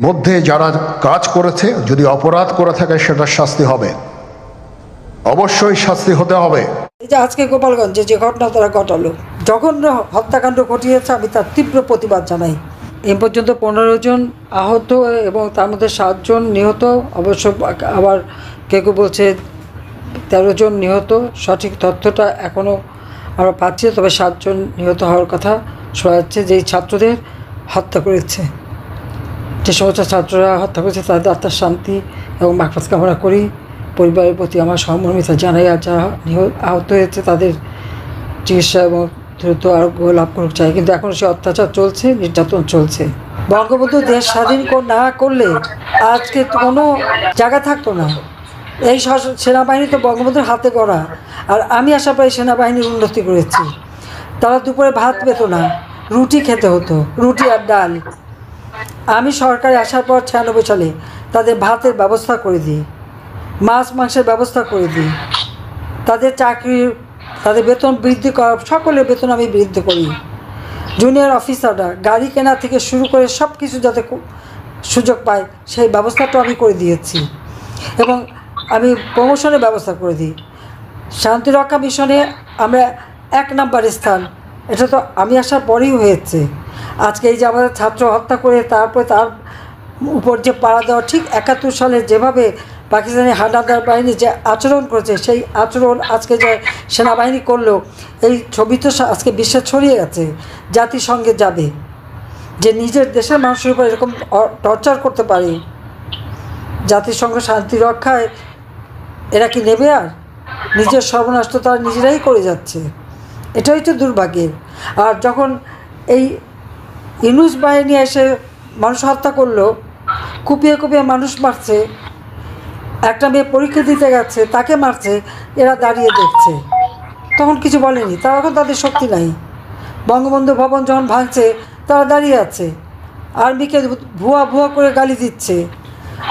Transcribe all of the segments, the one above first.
মধ্যে যারা কাজ করেছে, যদি অপরাধ করে থাকে সেটার শাস্তি হবে, অবশ্যই শাস্তি হতে হবে। এই যে আজকে গোপালগঞ্জে যে ঘটনা তারা ঘটালো, জঘন্য হত্যাকাণ্ড ঘটিয়েছে, আমি তার তীব্র প্রতিবাদ জানাই। এ পর্যন্ত 15 জন আহত এবং তার মধ্যে 7 জন নিহত। অবশ্য আবার কেউ বলছে 13 জন নিহত। সঠিক তথ্যটা এখনও আমরা পাচ্ছি, তবে 7 জন নিহত হওয়ার কথা শোনা যাচ্ছে, যেই ছাত্রদের হত্যা করেছে। যে সমস্ত ছাত্ররা হত্যা করেছে তাদের আত্মার শান্তি এবং মাগফিরাত কামনা করি। পরিবারের প্রতি আমার সহমর্মিতা জানাই, আর যারা আহত হয়েছে তাদের চিকিৎসা এবং দ্রুত আরোগ্য লাভ করতে চাই। কিন্তু এখন সে অত্যাচার চলছে, নির্যাতন চলছে। বঙ্গবন্ধু দেশ স্বাধীন না করলে আজকে কোনো জায়গা থাকতো না। এই সেনাবাহিনী তো বঙ্গবন্ধুর হাতে গড়া, আর আমি আশা পাই সেনাবাহিনীর উন্নতি করেছি। তারা দুপুরে ভাত পেত না, রুটি খেতে হতো, রুটি আর ডাল। আমি সরকারে আসার পর 96 সালে তাদের ভাতের ব্যবস্থা করে দিই, মাছ মাংসের ব্যবস্থা করে দিই, তাদের চাকরির তাদের বেতন বৃদ্ধি করা, সকলের বেতন আমি বৃদ্ধি করি। জুনিয়র অফিসাররা গাড়ি কেনা থেকে শুরু করে সব কিছু যাতে সুযোগ পায় সেই ব্যবস্থাটা আমি করে দিয়েছি, এবং আমি প্রমোশনের ব্যবস্থা করে দিই। শান্তিরক্ষা মিশনে আমরা 1 নম্বর স্থান, এটা তো আমি আসার পরেই হয়েছে। আজকে এই যে আমাদের ছাত্র হত্যা করে তারপরে তার উপর যে পাড়া দেওয়া, ঠিক 71 সালে যেভাবে পাকিস্তানি হানাদার বাহিনী যে আচরণ করেছে, সেই আচরণ আজকে যে সেনাবাহিনী করলো, এই ছবি তো আজকে বিশ্বে ছড়িয়ে গেছে। জাতিসংঘে যাবে যে নিজের দেশের মানুষের উপর এরকম টর্চার করতে পারে, জাতিসংঘ শান্তি রক্ষায় এরা কি নেবে? আর নিজের সর্বনাশ তো তারা নিজেরাই করে যাচ্ছে, এটাই তো দুর্ভাগ্যের। আর যখন এই ইউনূস বাহিনী এসে মানুষ হত্যা করলো, কুপিয়ে কুপিয়ে মানুষ মারছে, একটা মেয়ে পরীক্ষা দিতে গেছে তাকে মারছে, এরা দাঁড়িয়ে দেখছে, তখন কিছু বলেনি। তারা এখন তাদের শক্তি নাই। বঙ্গবন্ধু ভবন যখন ভাঙছে তারা দাঁড়িয়ে আছে, আর্মিকে ভুয়া ভুয়া করে গালি দিচ্ছে।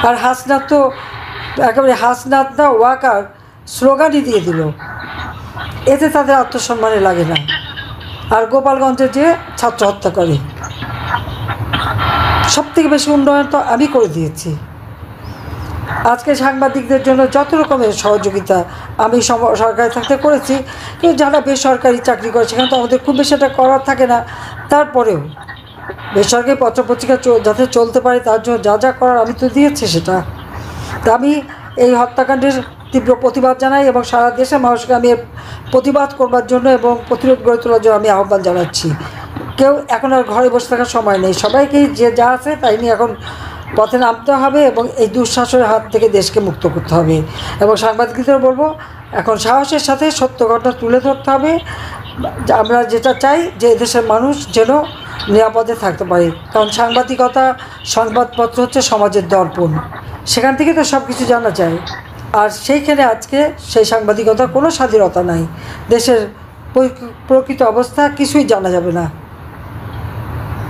আর হাসনাত তো একেবারে হাসনাত না ওয়াকার স্লোগানই দিয়ে দিল, এতে তাদের আত্মসম্মানে লাগে না। আর গোপালগঞ্জে যে ছাত্র হত্যা করে, সবথেকে বেশি উন্নয়ন তো আমি করে দিয়েছি। আজকে সাংবাদিকদের জন্য যত রকমের সহযোগিতা আমি সরকারি থাকতে করেছি, কিন্তু যারা বেসরকারি চাকরি করে সেখানে তো আমাদের খুব বেশি এটা করার থাকে না। তারপরেও বেসরকারি পত্রপত্রিকা যাতে চলতে পারে তার জন্য যা যা করার আমি তো দিয়েছি সেটা। তা আমি এই হত্যাকাণ্ডের তীব্র প্রতিবাদ জানাই, এবং সারা দেশের মানুষকে আমি প্রতিবাদ করবার জন্য এবং প্রতিরোধ গড়ে তোলার জন্য আমি আহ্বান জানাচ্ছি। কেউ এখন আর ঘরে বসে থাকার সময় নেই, সবাইকেই যে যা আছে তাই নিয়ে এখন পথে নামতে হবে এবং এই দুঃশাসনের হাত থেকে দেশকে মুক্ত করতে হবে। এবং সাংবাদিকদের বলবো, এখন সাহসের সাথে সত্য ঘটনা তুলে ধরতে হবে। আমরা যেটা চাই যে এদেশের মানুষ যেন নিরাপদে থাকতে পারে, কারণ সাংবাদিকতা, সংবাদপত্র হচ্ছে সমাজের দর্পণ, সেখান থেকে তো সব কিছু জানা যায়। আর সেইখানে আজকে সেই সাংবাদিকতার কোনো স্বাধীনতা নাই, দেশের প্রকৃত অবস্থা কিছুই জানা যাবে না।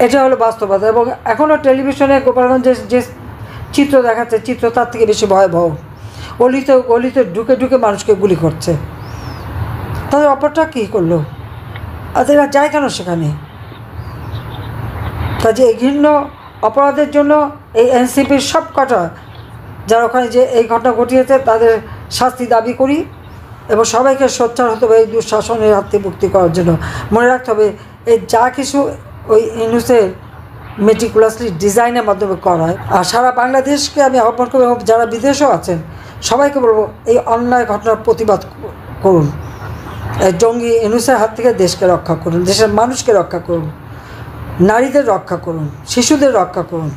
এটা হলো বাস্তবতা। এবং এখনও টেলিভিশনে গোপালগঞ্জের যে চিত্র দেখাচ্ছে, চিত্র তার থেকে বেশি ভয়াবহ। গলিতে গলিতে ঢুকে ঢুকে মানুষকে গুলি করছে। তাদের অপরটা কী করলো? আর এরা যায় কেন সেখানে? কাজে এই ঘৃণ্য অপরাধের জন্য এই এনসিপির সব কটা যারা ওখানে যে এই ঘটনা ঘটিয়েছে তাদের শাস্তি দাবি করি, এবং সবাইকে সোচ্চার হতে হবে এই দুঃশাসনের হাত থেকে মুক্তি করার জন্য। মনে রাখতে হবে, এই যা কিছু ওই ইউনূসের মেটিকুলাসলি ডিজাইনের মাধ্যমে করা হয়। আর সারা বাংলাদেশকে আমি আহ্বান করব, এবং যারা বিদেশেও আছেন সবাইকে বলবো, এই অন্যায় ঘটনার প্রতিবাদ করুন। এই জঙ্গি ইউনূসের হাত থেকে দেশকে রক্ষা করুন, দেশের মানুষকে রক্ষা করুন, নারীদের রক্ষা করুন, শিশুদের রক্ষা করুন।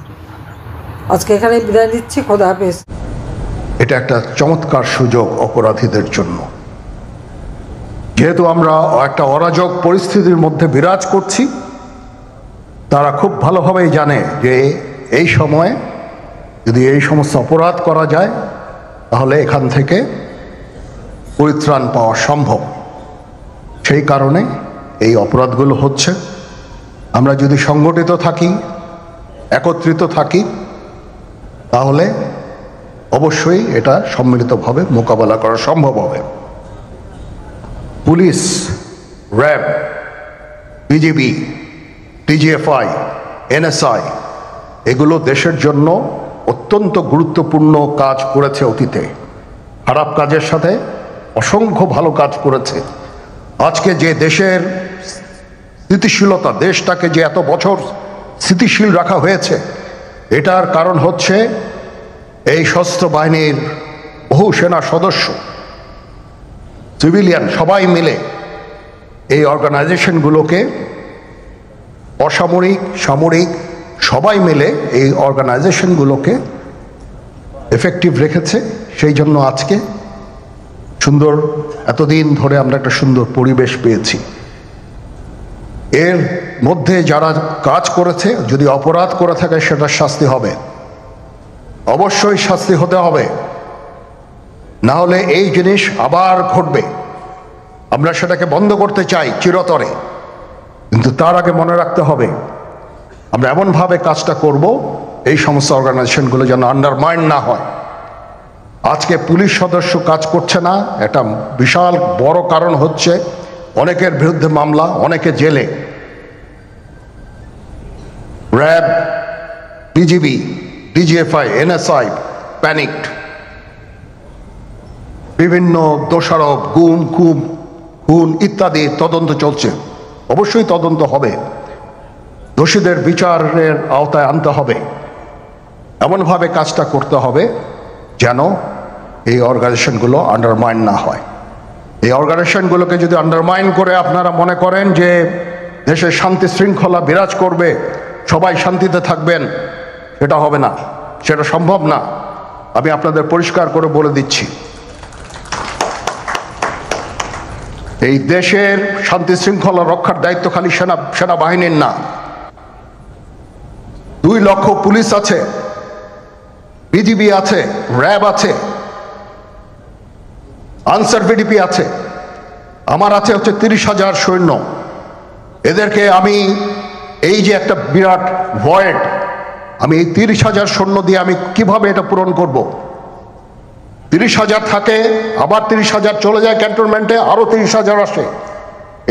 আজকে এখানে বিদায় নিচ্ছি, খোদা হাফেজ। এটা একটা চমৎকার সুযোগ অপরাধীদের জন্য, যেহেতু আমরা একটা অরাজক পরিস্থিতির মধ্যে বিরাজ করছি। তারা খুব ভালোভাবেই জানে যে এই সময়ে যদি এই সমস্ত অপরাধ করা যায় তাহলে এখান থেকে পরিত্রাণ পাওয়া সম্ভব। সেই কারণে এই অপরাধগুলো হচ্ছে। আমরা যদি সংগঠিত থাকি, একত্রিত থাকি, তাহলে অবশ্যই এটা সম্মিলিতভাবে মোকাবেলা করা সম্ভব হবে। Police, RAB, BGB, TGFI, NSI এগুলো দেশের জন্য অত্যন্ত গুরুত্বপূর্ণ কাজ করেছে অতীতে। খারাপ কাজের সাথে অসংখ্য ভালো কাজ করেছে। আজকে যে দেশের স্থিতিশীলতা, দেশটাকে যে এত বছর স্থিতিশীল রাখা হয়েছে, এটার কারণ হচ্ছে এই সশস্ত্র বাহিনীর বহু সেনা সদস্য, সিভিলিয়ান সবাই মিলে এই অর্গানাইজেশনগুলোকে, অসামরিক সামরিক সবাই মিলে এই অর্গানাইজেশনগুলোকে এফেক্টিভ রেখেছে। সেই জন্য আজকে সুন্দর, এতদিন ধরে আমরা একটা সুন্দর পরিবেশ পেয়েছি। এর মধ্যে যারা কাজ করেছে, যদি অপরাধ করে থাকে সেটা শাস্তি হবে, অবশ্যই শাস্তি হতে হবে, না হলে এই জিনিস আবার ঘটবে। আমরা সেটাকে বন্ধ করতে চাই চিরতরে, কিন্তু তার আগে মনে রাখতে হবে আমরা এমনভাবে কাজটা করব এই সমস্ত অর্গানাইজেশনগুলো যেন আন্ডারমাইন না হয়। আজকে পুলিশ সদস্য কাজ করছে না, এটা বিশাল বড় কারণ হচ্ছে অনেকের বিরুদ্ধে মামলা, অনেকে জেলে। RAB, BGB, DGFI, NSI panicked. বিভিন্ন দোষারোপ, গুম খুন খুন ইত্যাদি তদন্ত চলছে। অবশ্যই তদন্ত হবে, দোষীদের বিচারের আওতায় আনতে হবে। এমনভাবে কাজটা করতে হবে যেন এই অর্গানাইজেশনগুলো আন্ডারমাইন না হয়। এই অর্গানাইজেশনগুলোকে যদি আন্ডারমাইন করে আপনারা মনে করেন যে দেশে শান্তি শৃঙ্খলা বিরাজ করবে, সবাই শান্তিতে থাকবেন, সেটা হবে না, সেটা সম্ভব না। আমি আপনাদের পরিষ্কার করে বলে দিচ্ছি, এই দেশের শান্তি শৃঙ্খলা রক্ষার দায়িত্ব খালি সেনাবাহিনীর না। 2 লক্ষ পুলিশ আছে, বিজিবি আছে, র্যাব আছে, আনসার ভিডিপি আছে, আমার আছে হচ্ছে 30,000 সৈন্য। এদেরকে আমি এই যে একটা বিরাট ভয়েড, আমি এই 30,000 সৈন্য দিয়ে আমি কিভাবে এটা পূরণ করব? 30,000 থাকে, আবার 30,000 চলে যায় ক্যান্টনমেন্টে, আরো 30,000 আসে।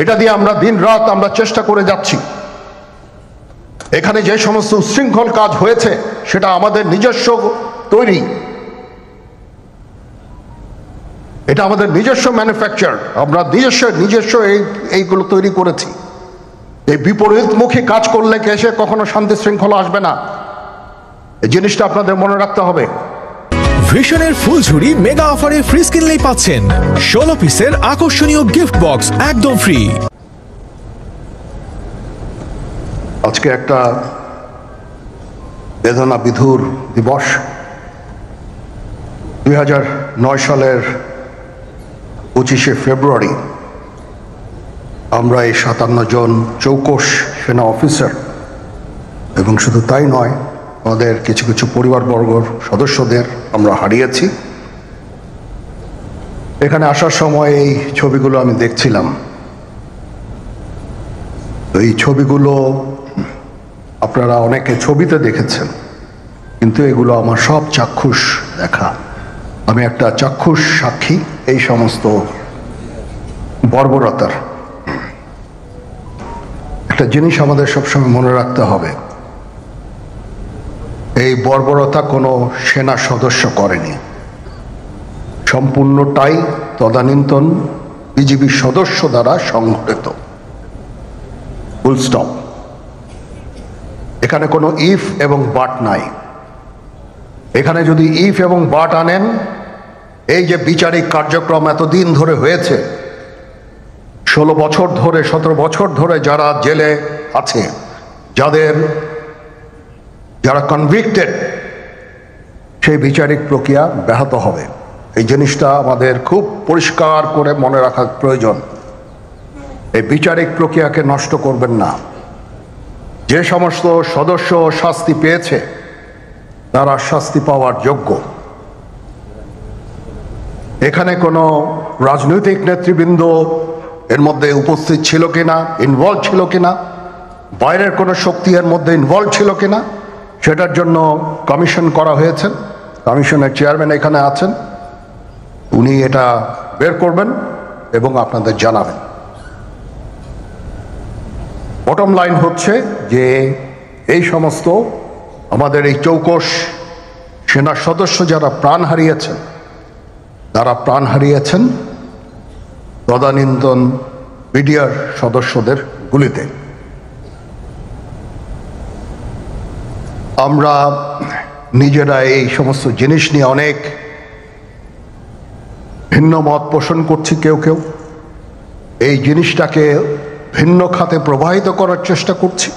এটা দিয়ে আমরা দিন রাত আমরা চেষ্টা করে যাচ্ছি। এখানে যে সমস্ত উচ্ছৃঙ্খল কাজ হয়েছে সেটা আমাদের নিজস্ব তৈরি, এটা আমাদের নিজস্ব ম্যানুফ্যাকচার, আমরা নিজস্ব এইগুলো তৈরি করেছি। এই বিপরীতমুখী কাজ করলে এসে কখনো শান্তি শৃঙ্খলা আসবে না, এই জিনিসটা আপনাদের মনে রাখতে হবে। ভিশনের ফুলঝুরি মেগা অফারে ফ্রিজ কিনলেই পাচ্ছেন 16 পিসের আকর্ষণীয় গিফট বক্স একদম ফ্রি। আজকে একটা বেদনা বিধুর দিবস। 2009 সালের 25শে ফেব্রুয়ারি আমরা এই 57 জন চৌকস সেনা অফিসার, এবং শুধু তাই নয়, আমাদের কিছু কিছু পরিবারবর্গর সদস্যদের আমরা হারিয়েছি। এখানে আসার সময় এই ছবিগুলো আমি দেখছিলাম। এই ছবিগুলো আপনারা অনেকে ছবিতে দেখেছেন, কিন্তু এগুলো আমার সব চাক্ষুষ দেখা। আমি একটা চাক্ষুষ সাক্ষী এই সমস্ত বর্বরতার। একটা জিনিস আমাদের সবসময় মনে রাখতে হবে, এই বর্বরতা কোনো সেনা সদস্য করেনি, সম্পূর্ণটাই তদানীন্তন বিজিবি সদস্য দ্বারা সংঘটিত। Full stop. এখানে কোনো ইফ এবং বাট নাই। এখানে যদি ইফ এবং বাট আনেন, এই যে বিচারিক কার্যক্রম এতদিন ধরে হয়েছে, 16 বছর ধরে 17 বছর ধরে যারা জেলে আছে, যারা কনভিক্টেড, সেই বিচারিক প্রক্রিয়া ব্যাহত হবে। এই জিনিসটা আমাদের খুব পরিষ্কার করে মনে রাখা প্রয়োজন। এই বিচারিক প্রক্রিয়াকে নষ্ট করবেন না। যে সমস্ত সদস্য শাস্তি পেয়েছে তারা শাস্তি পাওয়ার যোগ্য। এখানে কোনো রাজনৈতিক নেতৃবৃন্দ এর মধ্যে উপস্থিত ছিল কিনা, ইনভলভ ছিল কিনা, বাইরের কোনো শক্তি এর মধ্যে ইনভলভ ছিল কিনা, সেটার জন্য কমিশন করা হয়েছে। কমিশনের চেয়ারম্যান এখানে আছেন, উনি এটা বের করবেন এবং আপনাদের জানাবেন। বটম লাইন হচ্ছে যে এই সমস্ত আমাদের এই চৌকস সেনা সদস্য যারা প্রাণ হারিয়েছেন, তারা প্রাণ হারিয়েছেন তদানীন্তন বিডিআর সদস্যদের গুলিতে। আমরা নিজেরা এই সমস্ত জিনিস নিয়ে অনেক ভিন্ন মত পোষণ করছি। কেউ কেউ এই জিনিসটাকে ভিন্ন খাতে প্রবাহিত করার চেষ্টা করছি।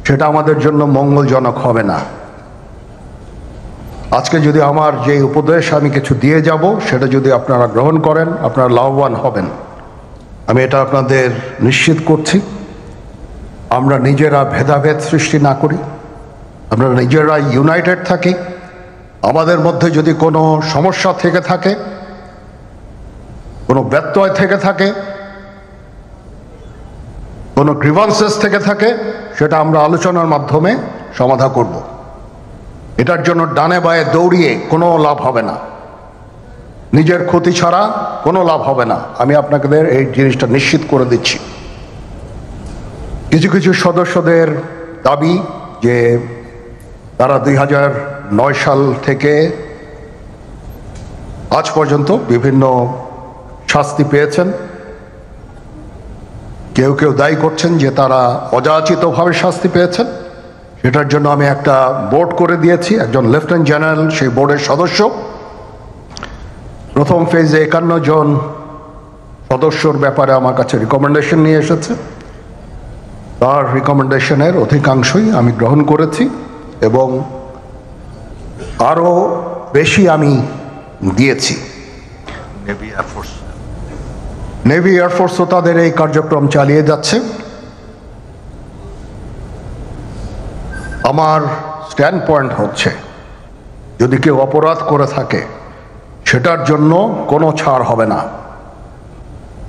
সেটা আমাদের জন্য মঙ্গলজনক হবে না। আজকে যদি আমার যে উপদেশ আমি কিছু দিয়ে যাব, সেটা যদি আপনারা গ্রহণ করেন, আপনারা লাভবান হবেন, আমি এটা আপনাদের নিশ্চিত করছি। আমরা নিজেরা ভেদাভেদ সৃষ্টি না করি, আমরা নিজেরা ইউনাইটেড থাকি। আমাদের মধ্যে যদি কোনো সমস্যা থেকে থাকে, কোনো ব্যত্যয় থেকে থাকে, কোনো গ্রিভান্সেস থেকে থাকে, সেটা আমরা আলোচনার মাধ্যমে সমাধান করব। এটার জন্য ডানে বায়ে দৌড়িয়ে কোনো লাভ হবে না, নিজের ক্ষতি ছাড়া কোনো লাভ হবে না। আমি আপনাদের এই জিনিসটা নিশ্চিত করে দিচ্ছি। কিছু কিছু সদস্যদের দাবি যে তারা 2009 সাল থেকে আজ পর্যন্ত বিভিন্ন শাস্তি পেয়েছেন। কেউ কেউ দায়ী করছেন যে তারা অযাচিতভাবে শাস্তি পেয়েছেন। সেটার জন্য আমি একটা বোর্ড করে দিয়েছি, একজন লেফটেন্যান্ট জেনারেল সেই বোর্ডের সদস্য। প্রথম ফেজে 51 জন সদস্যর ব্যাপারে আমার কাছে রিকমেন্ডেশন নিয়ে এসেছে। তার রিকমেন্ডেশনের অধিকাংশই আমি গ্রহণ করেছি এবং আরও বেশি আমি দিয়েছি। নেভি এয়ারফোর্সও তাদের এই কার্যক্রম চালিয়ে যাচ্ছে। আমার স্ট্যান্ড পয়েন্ট হচ্ছে, যদি কেউ অপরাধ করে থাকে সেটার জন্য কোনো ছাড় হবে না,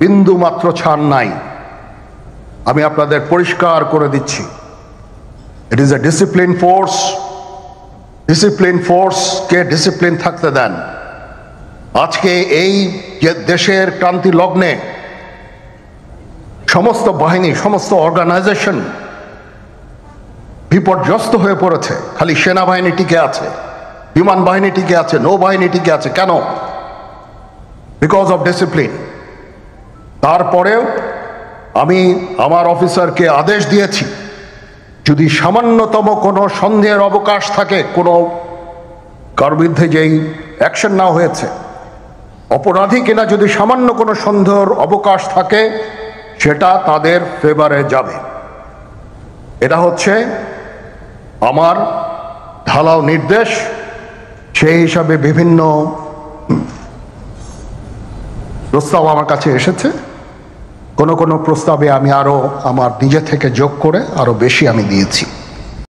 বিন্দু মাত্র ছাড় নাই। আমি আপনাদের পরিষ্কার করে দিচ্ছি, it is a discipline force. Discipline ফোর্সকে ডিসিপ্লিন থাকতে দেন। আজকে এই যে দেশের ক্রান্তি লগ্নে সমস্ত বাহিনী, সমস্ত অর্গানাইজেশন বিপর্যস্ত হয়ে পড়েছে। খালি সেনাবাহিনী টিকে আছে, বিমান বাহিনী টিকে আছে, নৌবাহিনী টিকে আছে। কেন? Because of discipline. তারপরেও আমি আমার অফিসারকে আদেশ দিয়েছি, যদি সামান্যতম কোনো সন্দেহের অবকাশ থাকে, কোনো কার বিরুদ্ধে যেই অ্যাকশন নেওয়া হয়েছে, অপরাধী কিনা যদি সামান্য কোনো সন্দেহের অবকাশ থাকে, সেটা তাদের ফেভারে যাবে। এটা হচ্ছে আমার ঢালাও নির্দেশ। সেই হিসাবে বিভিন্ন প্রস্তাব আমার কাছে এসেছে। কোনো কোনো প্রস্তাবে আমি আরও আমার নিজে থেকে যোগ করে আরও বেশি আমি দিয়েছি।